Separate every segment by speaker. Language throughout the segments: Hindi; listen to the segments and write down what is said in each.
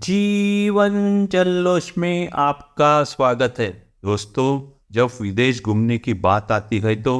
Speaker 1: जीवन जल्लोष में आपका स्वागत है। दोस्तों, जब विदेश घूमने की बात आती है तो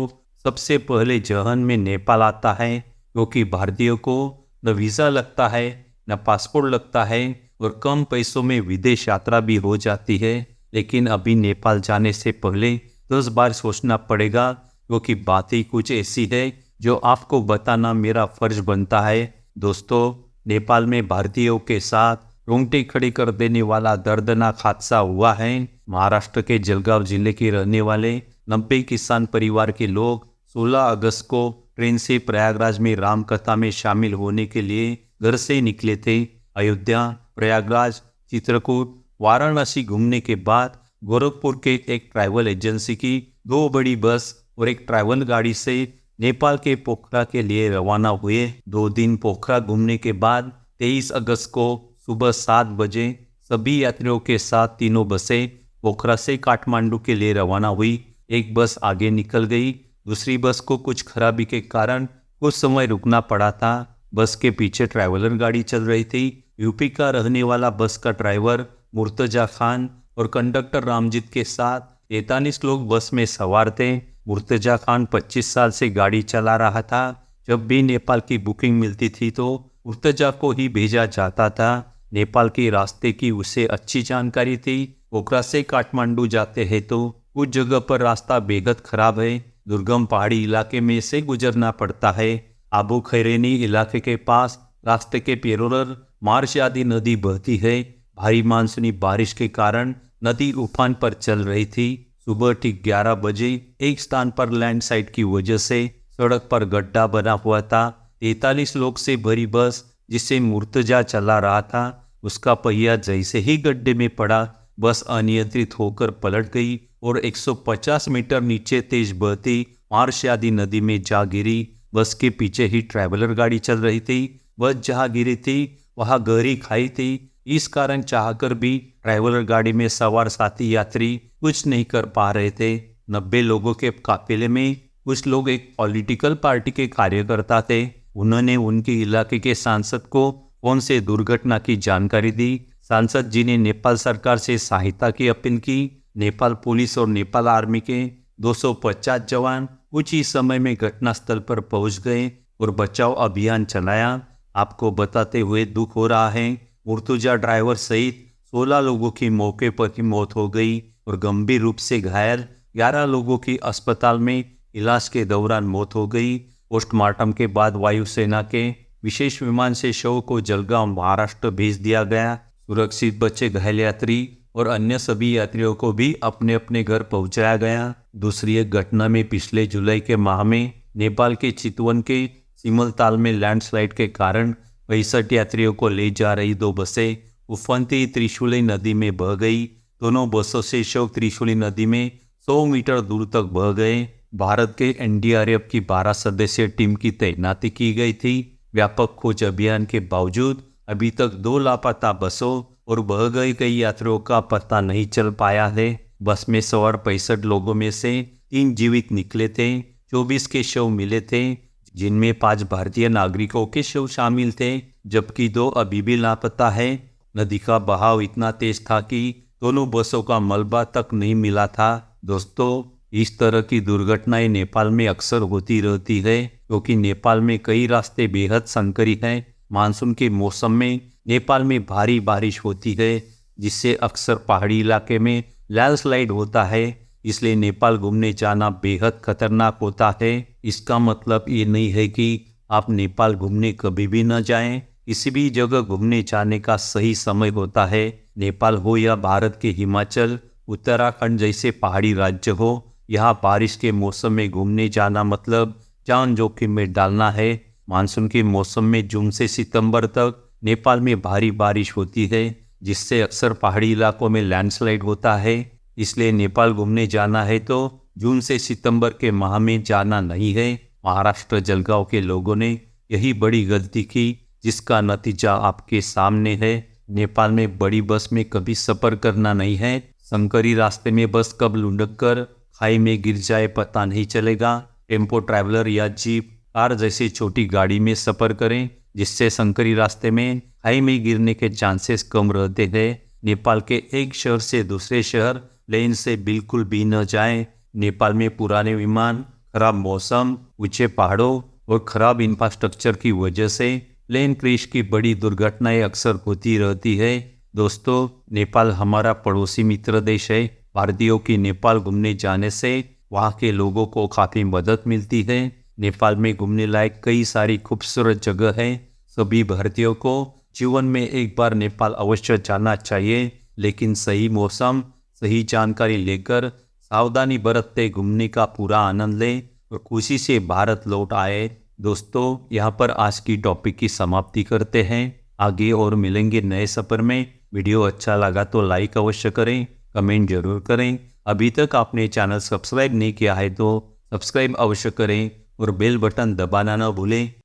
Speaker 1: सबसे पहले जहन में नेपाल आता है, क्योंकि भारतीयों को न वीज़ा लगता है न पासपोर्ट लगता है और कम पैसों में विदेश यात्रा भी हो जाती है। लेकिन अभी नेपाल जाने से पहले 10 बार सोचना पड़ेगा, क्योंकि बातें कुछ ऐसी है जो आपको बताना मेरा फर्ज बनता है। दोस्तों, नेपाल में भारतीयों के साथ रोंगटे खड़े कर देने वाला दर्दनाक हादसा हुआ है। महाराष्ट्र के जलगांव जिले के रहने वाले 90 किसान परिवार के लोग 16 अगस्त को ट्रेन से प्रयागराज में रामकथा में शामिल होने के लिए घर से निकले थे। अयोध्या, प्रयागराज, चित्रकूट, वाराणसी घूमने के बाद गोरखपुर के एक ट्रैवल एजेंसी की 2 बड़ी बस और एक ट्रैवल गाड़ी से नेपाल के पोखरा के लिए रवाना हुए। 2 दिन पोखरा घूमने के बाद 23 अगस्त को सुबह 7 बजे सभी यात्रियों के साथ तीनों बसें पोखरा से काठमांडू के लिए रवाना हुई। एक बस आगे निकल गई, दूसरी बस को कुछ खराबी के कारण कुछ समय रुकना पड़ा था। बस के पीछे ट्रैवलर गाड़ी चल रही थी। यूपी का रहने वाला बस का ड्राइवर मुर्तजा खान और कंडक्टर रामजीत के साथ 43 लोग बस में सवार थे। मुर्तजा खान 25 साल से गाड़ी चला रहा था। जब भी नेपाल की बुकिंग मिलती थी तो मुर्तजा को ही भेजा जाता था। नेपाल के रास्ते की उसे अच्छी जानकारी थी। पोखरा से काठमांडू जाते हैं तो कुछ जगह पर रास्ता बेहद खराब है, दुर्गम पहाड़ी इलाके में से गुजरना पड़ता है। आबू खैरेनी इलाके के पास रास्ते के पेरोलर मार्श आदि नदी बहती है। भारी मानसूनी बारिश के कारण नदी उफान पर चल रही थी। सुबह ठीक 11 बजे एक स्थान पर लैंडस्लाइड की वजह से सड़क पर गड्ढा बना हुआ था। 43 लोग से भरी बस जिसे मुर्तजा चला रहा था, उसका पहिया जैसे ही गड्ढे में पड़ा, बस अनियंत्रित होकर पलट गई और 150 मीटर नीचे तेज बहती मार्शयादी नदी में जा गिरी। बस के पीछे ही ट्रैवलर गाड़ी चल रही थी। बस जहाँ गिरी थी वहाँ गहरी खाई थी। इस कारण चाहकर भी ट्रैवलर गाड़ी में सवार साथी यात्री कुछ नहीं कर पा रहे थे। 90 लोगों के काफिले में कुछ लोग एक पॉलिटिकल पार्टी के कार्यकर्ता थे। उन्होंने उनके इलाके के सांसद को फोन से दुर्घटना की जानकारी दी। सांसद जी ने नेपाल सरकार से सहायता की अपील की। नेपाल पुलिस और नेपाल आर्मी के 250 जवान कुछ ही समय में घटनास्थल पर पहुंच गए और बचाव अभियान चलाया। आपको बताते हुए दुख हो रहा है, मुर्तजा ड्राइवर सहित 16 लोगों की मौके पर ही मौत हो गई और गंभीर रूप से घायल 11 लोगों की अस्पताल में इलाज के दौरान मौत हो गई। पोस्टमार्टम के बाद वायुसेना के विशेष विमान से शव को जलगांव महाराष्ट्र भेज दिया गया। सुरक्षित बचे घायल यात्री और अन्य सभी यात्रियों को भी अपने अपने घर पहुंचाया गया। दूसरी एक घटना में पिछले जुलाई के माह में नेपाल के चितवन के सिमलताल में लैंडस्लाइड के कारण 65 यात्रियों को ले जा रही 2 बसें उफनती त्रिशूली नदी में बह गई। दोनों बसों से शव त्रिशूली नदी में 100 मीटर दूर तक बह गए। भारत के एनडीआरएफ की 12 सदस्यीय टीम की तैनाती की गई थी। व्यापक खोज अभियान के बावजूद अभी तक 2 लापता बसों और बह गए कई यात्रियों का पता नहीं चल पाया है। बस में सवार 65 लोगों में से 3 जीवित निकले थे। 24 के शव मिले थे, जिनमें 5 भारतीय नागरिकों के शव शामिल थे, जबकि 2 अभी भी लापता है। नदी का बहाव इतना तेज था कि दोनों बसों का मलबा तक नहीं मिला था। दोस्तों, इस तरह की दुर्घटनाएं नेपाल में अक्सर होती रहती है, क्योंकि नेपाल में कई रास्ते बेहद संकरी हैं। मानसून के मौसम में नेपाल में भारी बारिश होती है, जिससे अक्सर पहाड़ी इलाके में लैंडस्लाइड होता है। इसलिए नेपाल घूमने जाना बेहद खतरनाक होता है। इसका मतलब ये नहीं है कि आप नेपाल घूमने कभी भी न जाएं। किसी भी जगह घूमने जाने का सही समय होता है। नेपाल हो या भारत के हिमाचल, उत्तराखंड जैसे पहाड़ी राज्य हो, यहाँ बारिश के मौसम में घूमने जाना मतलब जान जोखिम में डालना है। मानसून के मौसम में जून से सितंबर तक नेपाल में भारी बारिश होती है, जिससे अक्सर पहाड़ी इलाकों में लैंडस्लाइड होता है। इसलिए नेपाल घूमने जाना है तो जून से सितंबर के माह में जाना नहीं है। महाराष्ट्र जलगांव के लोगों ने यही बड़ी गलती की, जिसका नतीजा आपके सामने है। नेपाल में बड़ी बस में कभी सफर करना नहीं है। संकरी रास्ते में बस कब लुढ़क कर खाई में गिर जाए पता नहीं चलेगा। टेम्पो ट्रैवलर या जीप कार जैसी छोटी गाड़ी में सफर करें, जिससे संकरी रास्ते में खाई में गिरने के चांसेस कम रहते हैं। नेपाल के एक शहर से दूसरे शहर प्लेन से बिल्कुल भी न जाएं। नेपाल में पुराने विमान, खराब मौसम, ऊंचे पहाड़ों और खराब इंफ्रास्ट्रक्चर की वजह से प्लेन क्रैश की बड़ी दुर्घटनाएं अक्सर होती रहती है। दोस्तों, नेपाल हमारा पड़ोसी मित्र देश है। भारतीयों की नेपाल घूमने जाने से वहाँ के लोगों को काफ़ी मदद मिलती है। नेपाल में घूमने लायक कई सारी खूबसूरत जगह है। सभी भारतीयों को जीवन में एक बार नेपाल अवश्य जाना चाहिए, लेकिन सही मौसम, सही जानकारी लेकर सावधानी बरतते घूमने का पूरा आनंद लें और खुशी से भारत लौट आए। दोस्तों, यहाँ पर आज की टॉपिक की समाप्ति करते हैं। आगे और मिलेंगे नए सफर में। वीडियो अच्छा लगा तो लाइक अवश्य करें, कमेंट जरूर करें। अभी तक आपने चैनल सब्सक्राइब नहीं किया है तो सब्सक्राइब अवश्य करें और बेल बटन दबाना न भूलें।